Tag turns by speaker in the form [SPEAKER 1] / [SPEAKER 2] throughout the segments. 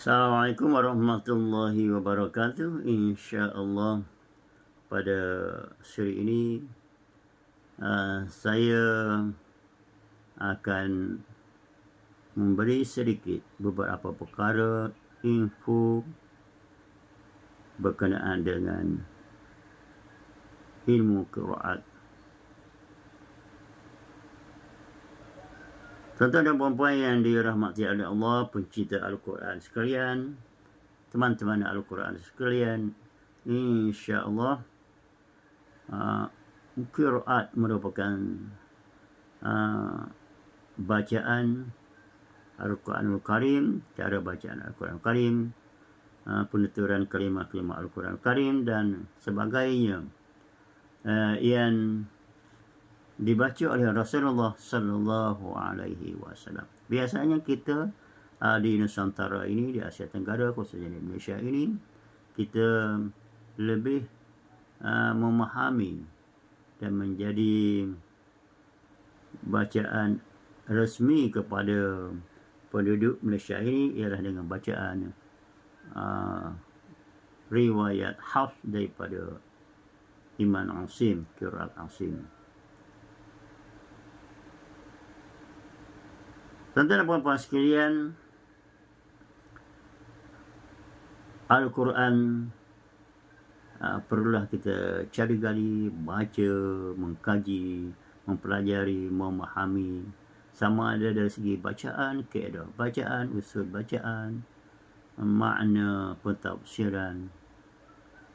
[SPEAKER 1] Assalamualaikum warahmatullahi wabarakatuh. InsyaAllah pada seri ini saya akan memberi sedikit beberapa perkara info berkenaan dengan ilmu qiraat. Tuan-tuan dan puan-puan yang dirahmati oleh Allah, pencinta Al-Quran sekalian, teman-teman Al-Quran sekalian, insya-Allah qiraat merupakan bacaan Al-Quranul Karim, cara bacaan Al-Quranul Karim, penuturan kalimah-kalimah Al-Quranul Karim dan sebagainya yang dibaca oleh Rasulullah sallallahu alaihi wasallam. Biasanya kita di Nusantara ini, di Asia Tenggara, khususnya di Malaysia ini, kita lebih memahami dan menjadi bacaan resmi kepada penduduk Malaysia ini ialah dengan bacaan riwayat Hafs daripada Imam Asim, qiraat Asim. Tuan-tuan dan puan-puan sekalian, Al-Quran perlulah kita cari gali, baca, mengkaji, mempelajari, memahami, sama ada dari segi bacaan, kaedah bacaan, usul bacaan, makna, pentafsiran,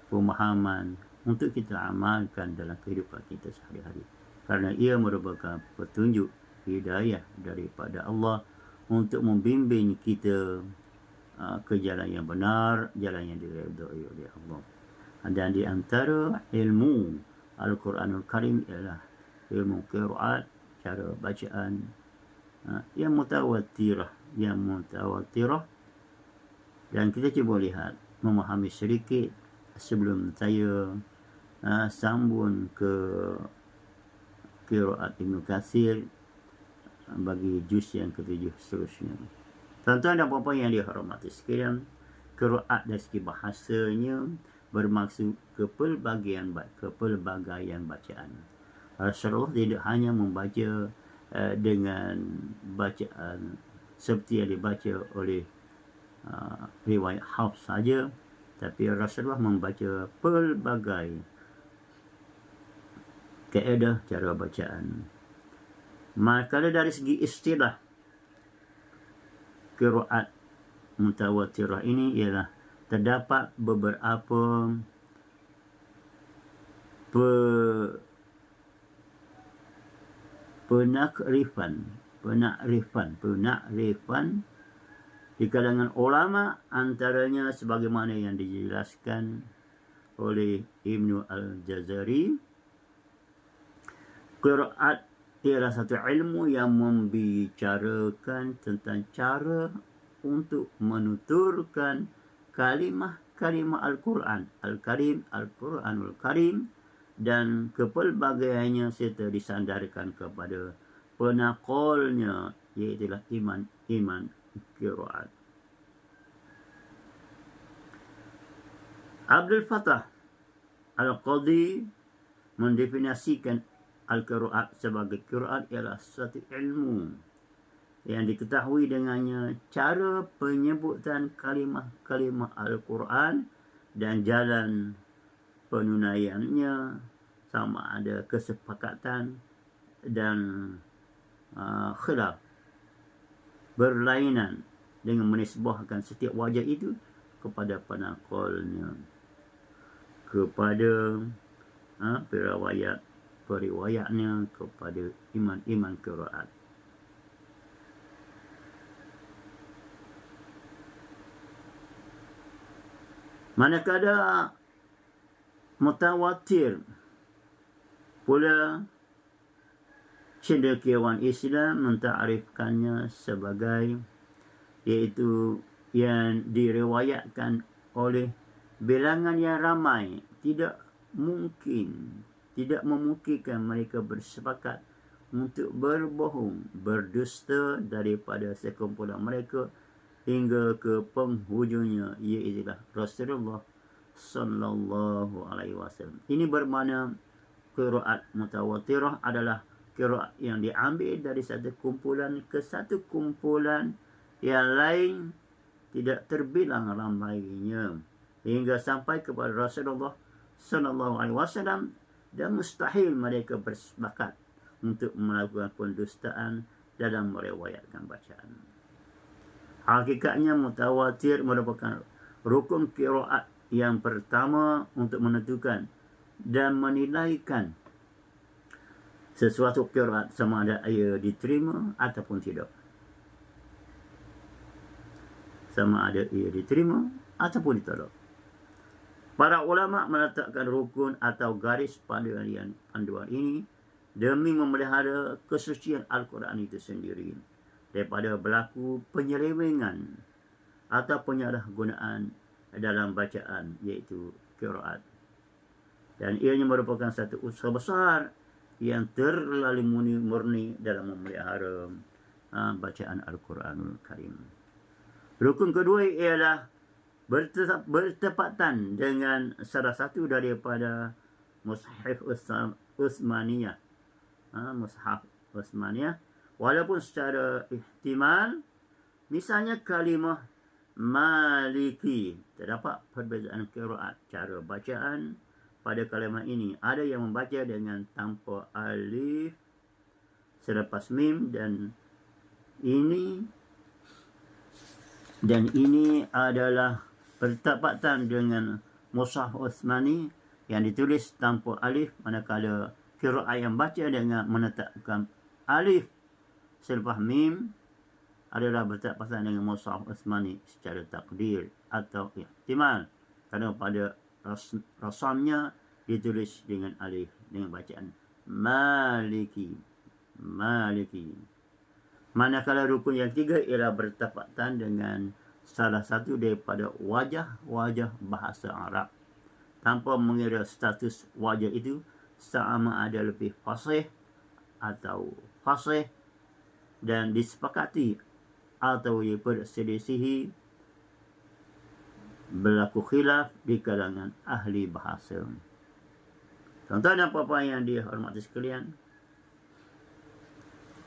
[SPEAKER 1] pemahaman, untuk kita amalkan dalam kehidupan kita sehari-hari. Kerana ia merupakan petunjuk hidayah daripada Allah untuk membimbing kita ke jalan yang benar, jalan yang diredai oleh Allah. Dan di antara ilmu Al-Quranul Karim ialah ilmu qiraat, cara bacaan yang mutawatirah, dan kita cuba lihat, memahami sedikit sebelum saya sambung ke qiraat Ibn Katsir bagi juz yang ke-7 seterusnya. Tuan-tuan dan puan-puan yang dihormati sekalian, qiraat dari segi bahasanya bermaksud kepelbagaian bacaan. Rasulullah tidak hanya membaca dengan bacaan seperti yang dibaca oleh riwayat Hafs saja, tapi Rasulullah membaca pelbagai kaedah cara bacaan. Maka dari segi istilah qiraat mutawatirah ini ialah terdapat beberapa penakrifan di kalangan ulama, antaranya sebagaimana yang dijelaskan oleh Ibnu Al-Jazari. Qiraat ialah satu ilmu yang membicarakan tentang cara untuk menuturkan kalimah-kalimah Al-Quran Al-Karim, Al-Quranul Karim, dan kepelbagaiannya serta disandarkan kepada penakolnya, iaitu iman qiraat. Abdul Fattah Al-Qadhi mendefinisikan Al-Qiraat sebagai qiraat ialah satu ilmu yang diketahui dengannya cara penyebutan kalimah-kalimah Al-Quran dan jalan penunaiannya, sama ada kesepakatan dan khilaf, berlainan dengan menisbahkan setiap wajah itu kepada penakolnya, kepada periwayatnya, kepada iman qiraat. Manakala mutawatir pula cendekiawan Islam mentakrifkannya sebagai, iaitu yang diriwayatkan oleh bilangan yang ramai, tidak memungkinkan mereka bersepakat untuk berbohong, berdusta daripada sekumpulan mereka hingga ke penghujungnya, iaitu Rasulullah sallallahu alaihi wasallam. Ini bermakna qiraat mutawatirah adalah qiraat yang diambil dari satu kumpulan ke satu kumpulan yang lain, tidak terbilang ramainya, hingga sampai kepada Rasulullah sallallahu alaihi wasallam, dan mustahil mereka bersepakat untuk melakukan pendustaan dalam meriwayatkan bacaan. Hakikatnya mutawatir merupakan rukun qiraat yang pertama untuk menentukan dan menilaikan sesuatu qiraat sama ada ia diterima ataupun tidak. Sama ada ia diterima ataupun ditolak. Para ulama meletakkan rukun atau garis panduan ini demi memelihara kesucian Al-Quran itu sendiri daripada berlaku penyelewengan atau penyalahgunaan dalam bacaan, iaitu qiraat. Dan ianya merupakan satu usaha besar yang terlalu murni dalam memelihara bacaan Al-Quranul Karim. Rukun kedua ialah bertepatan dengan salah satu daripada mushaf Utsmaniyah. Mushaf Utsmaniyah, walaupun secara ihtimal, misalnya kalimah Maliki, terdapat perbezaan qiraat cara bacaan pada kalimah ini. Ada yang membaca dengan tanpa alif selepas mim, dan ini adalah bertepatan dengan Mushaf Utsmani yang ditulis tanpa alif, manakala qiraat yang baca dengan menetapkan alif selepas mim adalah bertepatan dengan Mushaf Utsmani secara takdir atau ihtimal, kerana pada rasamnya ditulis dengan alif dengan bacaan Maliki. Manakala rukun yang tiga ialah bertepatan dengan salah satu daripada wajah-wajah bahasa Arab, tanpa mengira status wajah itu sama ada lebih fasih atau fasih, dan disepakati atau diperselisihi, berlaku khilaf di kalangan ahli bahasa. Tuan-tuan dan puan-puan yang dihormati sekalian,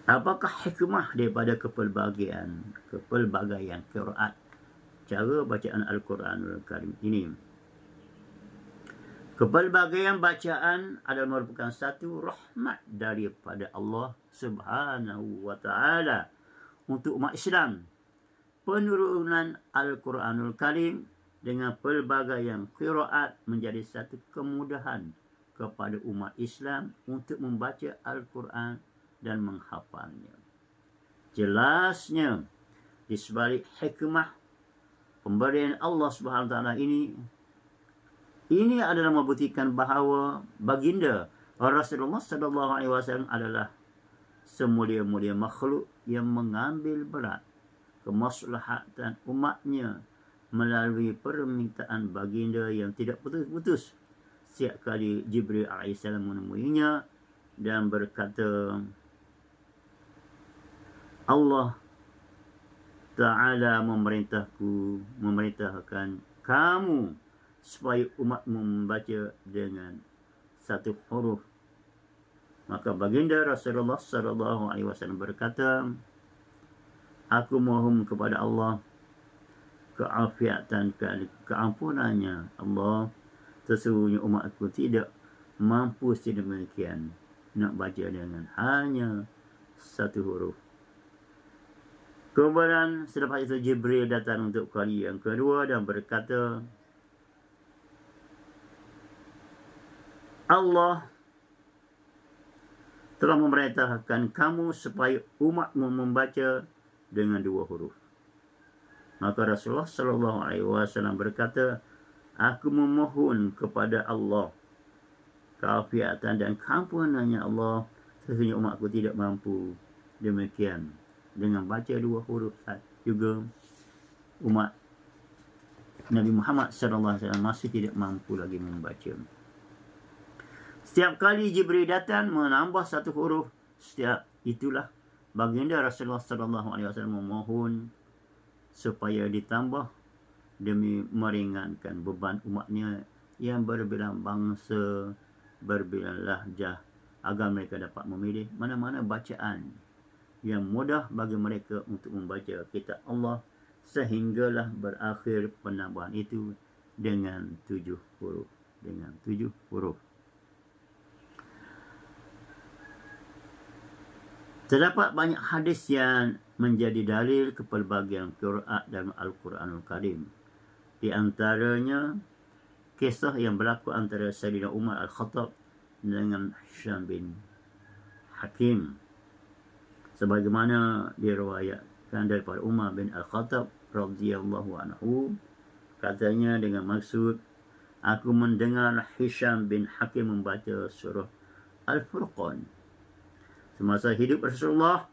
[SPEAKER 1] apakah hikmah daripada kepelbagaian qiraat, cara bacaan Al-Quranul Karim ini? Kepelbagaian bacaan adalah merupakan satu rahmat daripada Allah Subhanahu wa Ta'ala untuk umat Islam. Penurunan Al-Quranul Karim dengan pelbagaian qiraat menjadi satu kemudahan kepada umat Islam untuk membaca Al-Quran dan menghafalnya. Jelasnya, di sebalik hikmah pemberian Allah Subhanahu Wa Taala ini adalah membuktikan bahawa baginda Rasulullah sallallahu alaihi wasallam adalah semulia-mulia makhluk yang mengambil berat kemaslahatan umatnya melalui permintaan baginda yang tidak putus-putus setiap kali Jibril alaihissalam menemuinya dan berkata, Allah Ta'ala memerintahkan kamu supaya umatmu membaca dengan satu huruf. Maka baginda Rasulullah sallallahu alaihi wasallam berkata, aku mohon kepada Allah keafiatan, keampunannya Allah, sesungguhnya umatku tidak mampu sedemikian nak baca dengan hanya satu huruf. Kemudian selepas itu Jibril datang untuk kali yang kedua dan berkata, Allah telah memerintahkan kamu supaya umatmu membaca dengan dua huruf. Maka Rasulullah sallallahu alaihi wasallam berkata, aku memohon kepada Allah keafiatan dan keampunannya Allah, sesungguhnya umatku tidak mampu demikian dengan baca dua huruf. Juga umat Nabi Muhammad sallallahu alaihi wasallam masih tidak mampu lagi membaca. Setiap kali Jibril datang menambah satu huruf, setiap itulah baginda Rasulullah sallallahu alaihi wasallam memohon supaya ditambah demi meringankan beban umatnya yang berbilang bangsa, berbilang lahjah, agar mereka dapat memilih mana-mana bacaan yang mudah bagi mereka untuk membaca kitab Allah, sehinggalah berakhir penambahan itu dengan 7 huruf. Dengan 7 huruf. Terdapat banyak hadis yang menjadi dalil kepelbagian qiraat dalam Al-Quranul Karim. Di antaranya kisah yang berlaku antara Sayyidina Umar Al-Khattab dengan Hisham bin Hakim, sebagaimana diriwayatkan daripada Umar bin Al-Khattab radhiyallahu anhu, katanya dengan maksud, aku mendengar Hisham bin Hakim membaca surah Al-Furqan semasa hidup Rasulullah,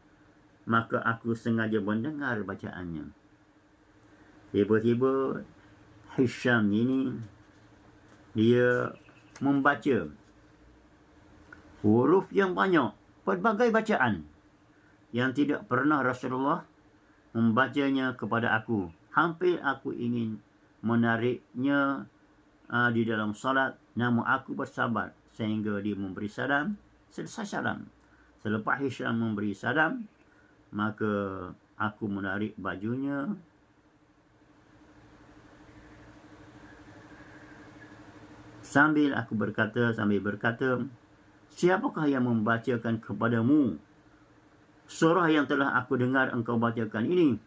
[SPEAKER 1] maka aku sengaja mendengar bacaannya. Tiba-tiba Hisham ini dia membaca huruf yang banyak, pelbagai bacaan yang tidak pernah Rasulullah membacanya kepada aku. Hampir aku ingin menariknya di dalam salat, namun aku bersabar sehingga dia memberi salam. Selesai salam. Selepas Hisham memberi salam, maka aku menarik bajunya sambil berkata, siapakah yang membacakan kepadamu surah yang telah aku dengar engkau bacakan ini?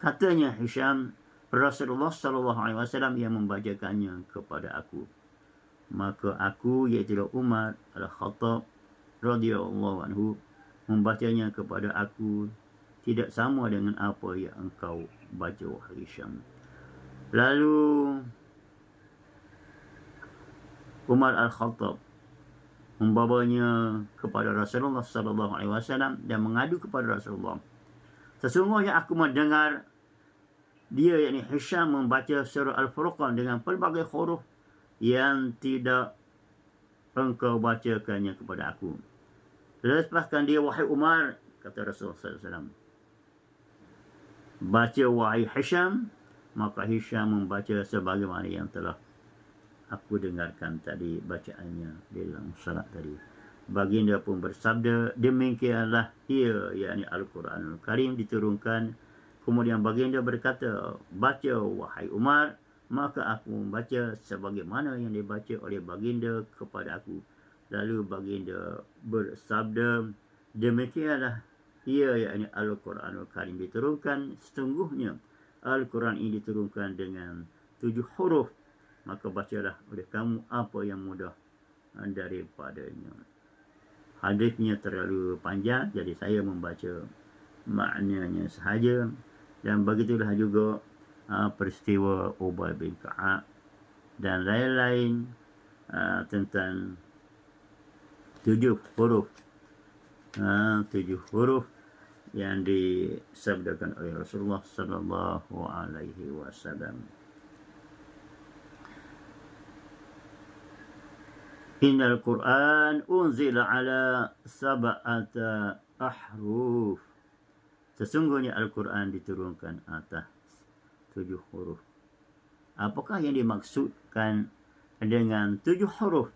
[SPEAKER 1] Katanya Hisham, Rasulullah SAW yang membacakannya kepada aku. Maka aku, iaitu Umar Al-Khattab radhiyallahu anhu, membacanya kepada aku tidak sama dengan apa yang engkau baca, wahai Hisham. Lalu Umar Al-Khattab membawanya kepada Rasulullah SAW dan mengadu kepada Rasulullah, sesungguhnya aku mendengar dia, yakni Hisham, membaca surah Al-Furqan dengan pelbagai huruf yang tidak engkau bacakannya kepada aku. Lepaskan dia, wahai Umar, kata Rasulullah SAW. Baca, wahai Hisham. Maka Hisham membaca sebagaimana yang telah aku dengarkan tadi bacaannya dalam salat tadi. Baginda pun bersabda, demikianlah ia, yakni Al-Quranul Karim, diturunkan. Kemudian baginda berkata, baca, wahai Umar. Maka aku membaca sebagaimana yang dibaca oleh baginda kepada aku. Lalu baginda bersabda, demikianlah ia, yakni Al-Quranul Karim, diturunkan. Sesungguhnya Al-Quran ini diturunkan dengan 7 huruf. Maka bacalah oleh kamu apa yang mudah daripadanya. Hadisnya terlalu panjang, jadi saya membaca maknanya sahaja. Dan begitulah juga peristiwa Ubay bin Ka'ab dan lain-lain tentang 7 huruf. 7 huruf yang disabdakan oleh Rasulullah sallallahu alaihi wasallam. Innal Qur'an unzila ala sab'ata ahruf. Sesungguhnya Al-Quran diturunkan atas 7 huruf. Apakah yang dimaksudkan dengan 7 huruf?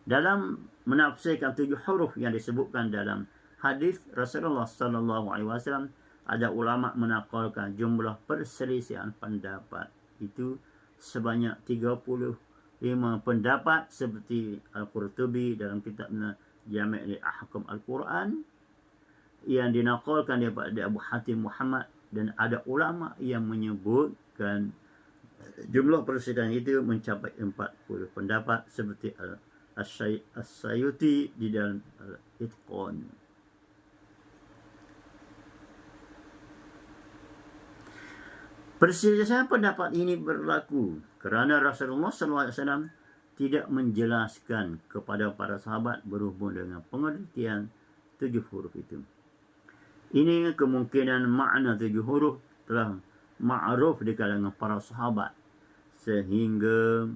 [SPEAKER 1] Dalam menafsirkan 7 huruf yang disebutkan dalam hadis Rasulullah sallallahu alaihi wasallam, ada ulama menakalkan jumlah perselisihan pendapat itu sebanyak 35 pendapat, seperti Al-Qurtubi dalam kitabnya Jami' Ahkam Al-Quran yang dinakalkan daripada Abu Hatim Muhammad. Dan ada ulama yang menyebutkan jumlah perselisihan itu mencapai 40 pendapat, seperti As-Sayuti di dalam Al-Itqan. Perselisihan pendapat ini berlaku kerana Rasulullah SAW tidak menjelaskan kepada para sahabat berhubung dengan pengertian 7 huruf itu. Ini kemungkinan makna 7 huruf telah ma'ruf di kalangan para sahabat, sehingga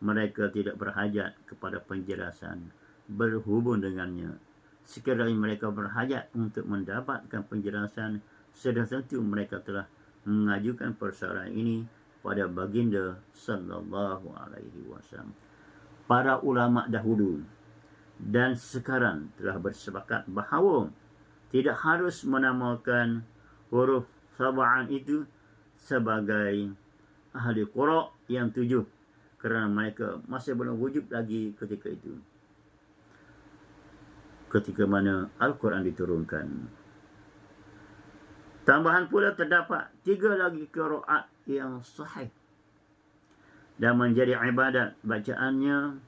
[SPEAKER 1] mereka tidak berhajat kepada penjelasan berhubung dengannya. Sekiranya mereka berhajat untuk mendapatkan penjelasan, sudah tentu mereka telah mengajukan persoalan ini pada baginda sallallahu alaihi wasallam. Para ulama dahulu dan sekarang telah bersepakat bahawa tidak harus menamakan huruf sab'an itu sebagai ahli qura' yang 7 kerana mereka masih belum wujud lagi ketika itu, ketika mana Al-Quran diturunkan. Tambahan pula terdapat 3 lagi qiraat yang sahih dan menjadi ibadat bacaannya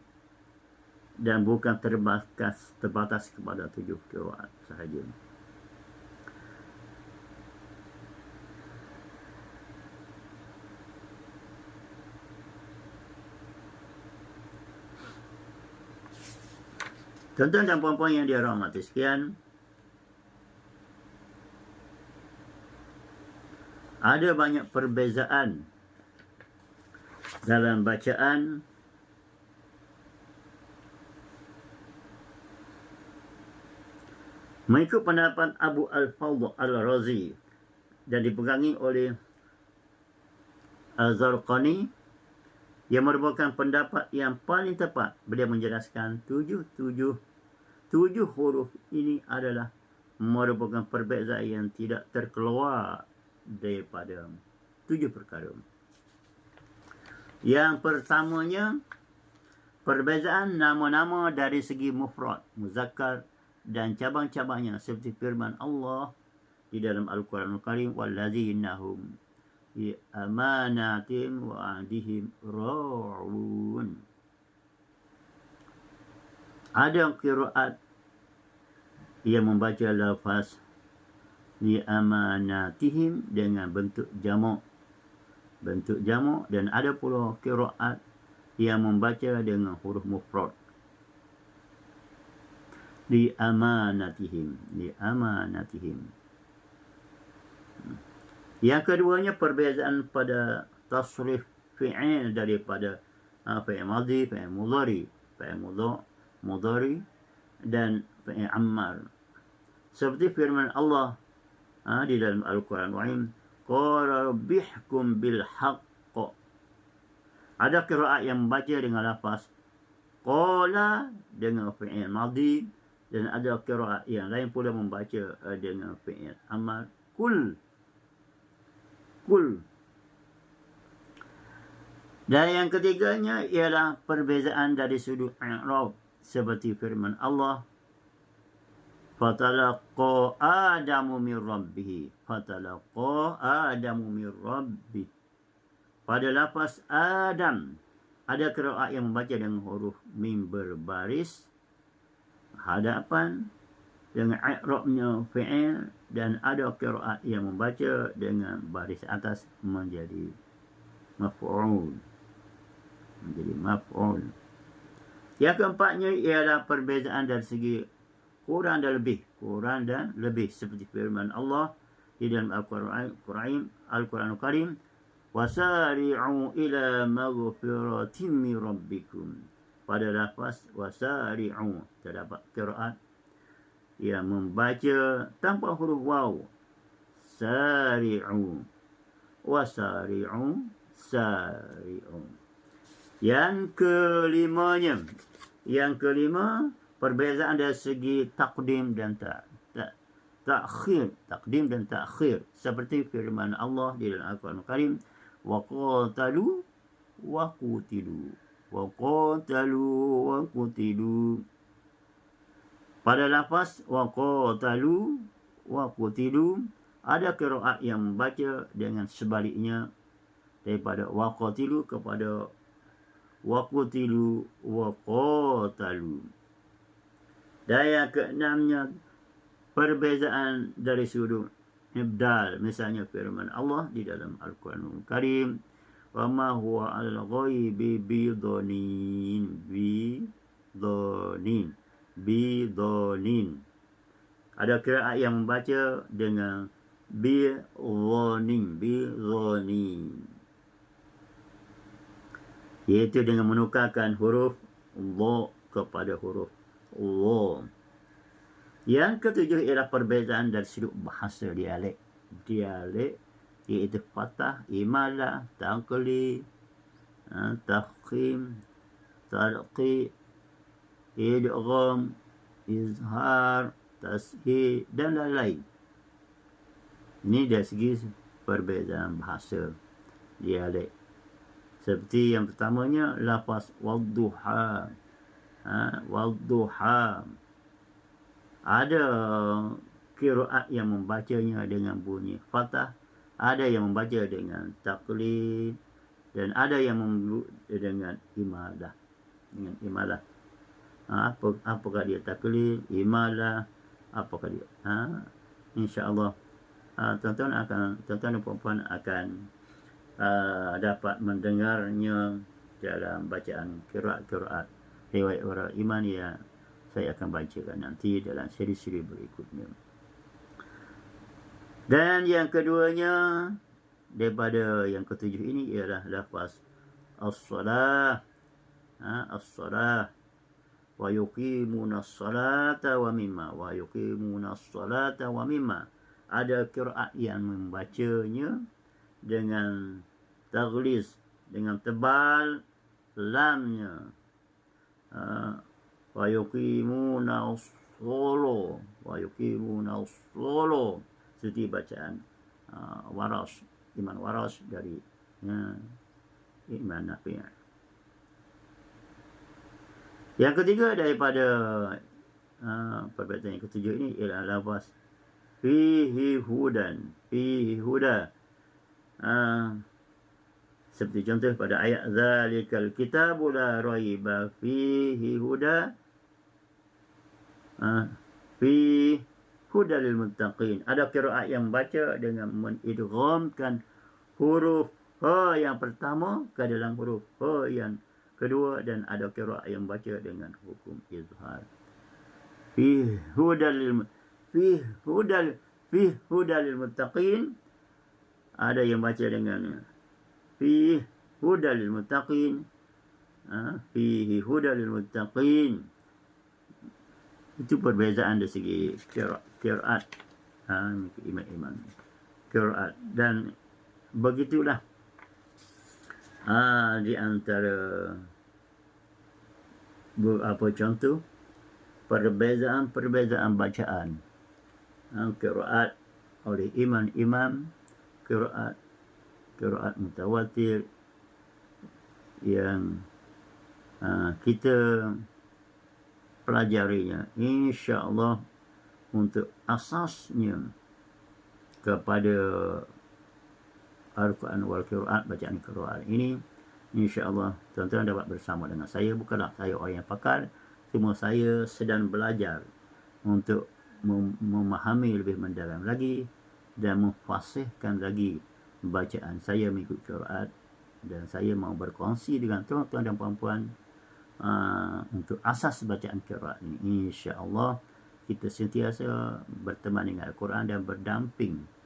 [SPEAKER 1] dan bukan terbatas kepada 7 qiraat sahaja. Tuan-tuan dan puan-puan yang dirahmati sekalian, ada banyak perbezaan dalam bacaan mengikut pendapat Abu Al-Fawd Al-Razi dan dipegangi oleh Al-Zarqani yang merupakan pendapat yang paling tepat. Beliau menjelaskan 7 huruf ini adalah merupakan perbezaan yang tidak terkeluar daripada 7 perkara. Yang pertamanya, perbezaan nama-nama dari segi mufrad, muzakkar dan cabang-cabangnya seperti firman Allah di dalam Al-Quranul Karim, wallazina hum bi amanatim wa ahdihim ra'un. Ada qiraat yang membaca lafaz li amanatihim dengan bentuk jamak, dan ada pula qiraat yang membaca dengan huruf mufrad li amanatihim. Yang keduanya perbezaan pada tasrif fi'il daripada fi'il madhi, fi'il mudhari dan fi'il ammar. Seperti firman Allah di dalam Al-Quran Al-Karim, qala rabbihkum bil haqq. Ada qiraat yang membaca dengan lafaz qala dengan fi'il madhi, dan ada qiraat yang lain pula membaca dengan fi'il ammar, kul. Dan yang ketiganya ialah perbezaan dari sudut i'rab, seperti firman Allah, fatalaqa Adamu min rabbih. Pada lafaz Adam, ada qiraat yang membaca dengan huruf mim berbaris hadapan dengan i'rabnya fi'il, dan ada qiraat yang membaca dengan baris atas menjadi maf'ul. Yang keempatnya ialah perbezaan dari segi kurang dan lebih, seperti firman Allah di dalam Al-Quranul Karim, wasari'u ila maghfiratin min rabbikum. Pada lafaz wasari'u terdapat qiraat yang membaca tanpa huruf waw, sari'u, wasari'u, sari'u. Yang kelima, perbezaan dari segi takdim dan takhir, seperti firman Allah di dalam Al-Quran Al-Karim, wa qatalu wa qutilu. Pada lafaz wa qatalu wa qutilu, ada qiraat yang membaca dengan sebaliknya daripada wa qatilu kepada wa qutilu wa qatalu. Dan yang keenamnya, perbezaan dari sudut ibdal, misalnya firman Allah di dalam Al-Quranul Karim, wa ma huwa al-ghaibi bidhanin. Ada qiraat yang membaca dengan bidhanin, iaitu dengan menukarkan huruf dha kepada huruf dha. Yang ketujuh ialah perbezaan dari sudut bahasa dialek. dialek, iaitu fathah, imalah, taqlid, tafkhim, tarqiq, idgham, izhar, tasheel dan lain-lain. Ini dari segi perbezaan bahasa dialek. Seperti yang pertamanya, lafaz wadduha. Wadduha. Ada qiraat yang membacanya dengan bunyi fathah, ada yang membaca dengan taqlid, dan ada yang dengan imalah. Dengan imalah. Apakah dia taqlid, imalah, apakah dia? InsyaAllah tuan-tuan dan puan-puan akan dapat mendengarnya dalam bacaan qiraat-qiraat riwayat orang iman yang saya akan bacakan nanti dalam siri-siri berikutnya. Dan yang keduanya daripada yang ketujuh ini ialah lafaz as-salah. As-salah wa yuqimuna as-salata wa mimma ada qiraat yang membacanya dengan taghliz, dengan tebal lamnya. Wa yuqimuna as-salah seperti bacaan Waras, Imam Waras dari Imam Nafi'. Yang ketiga daripada perbezaan yang ketujuh ini ialah lafaz fihi hudan, fihi huda. Seperti contoh pada ayat zalikal kitabu la raiba fihi huda, fi huda lil muttaqin. Ada qiraat yang baca dengan mengidghamkan huruf ha yang pertama ke dalam huruf ha yang kedua, dan ada qiraat yang baca dengan hukum izhar. Fi huda lil muttaqin. Ada yang baca dengan fi huda lil muttaqin. Fihi huda lil muttaqin. Itu perbezaan dari segi qiraat. Imam qiraat. Dan begitulah di antara beberapa contoh perbezaan bacaan qiraat oleh imam-imam, qiraat mutawatir yang kita pelajarinya insya-Allah untuk asasnya kepada Al-Quran wal Qiraat, bacaan qiraat ini, insya-Allah tuan-tuan dapat bersama dengan saya. Bukanlah saya orang yang pakar, cuma saya sedang belajar untuk memahami lebih mendalam lagi dan memfasihkan lagi bacaan saya mengikut qiraat, dan saya mau berkongsi dengan tuan-tuan dan puan-puan untuk asas bacaan qiraat ini. Insya-Allah kita sentiasa berteman dengan Al-Quran dan berdamping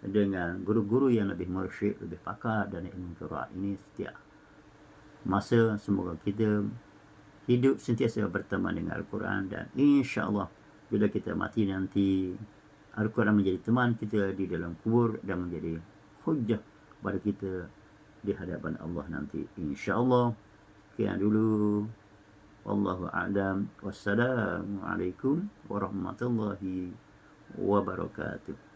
[SPEAKER 1] dengan guru-guru yang lebih mursyid, lebih pakar dan ilmu qiraat ini setiap masa. Semoga kita hidup sentiasa berteman dengan Al-Quran, dan insya-Allah bila kita mati nanti, Al-Quran menjadi teman kita di dalam kubur dan menjadi hujjah kepada kita di hadapan Allah nanti, insya-Allah. Sekian dulu. Wallahu a'lam. Wassalamualaikum warahmatullahi wabarakatuh.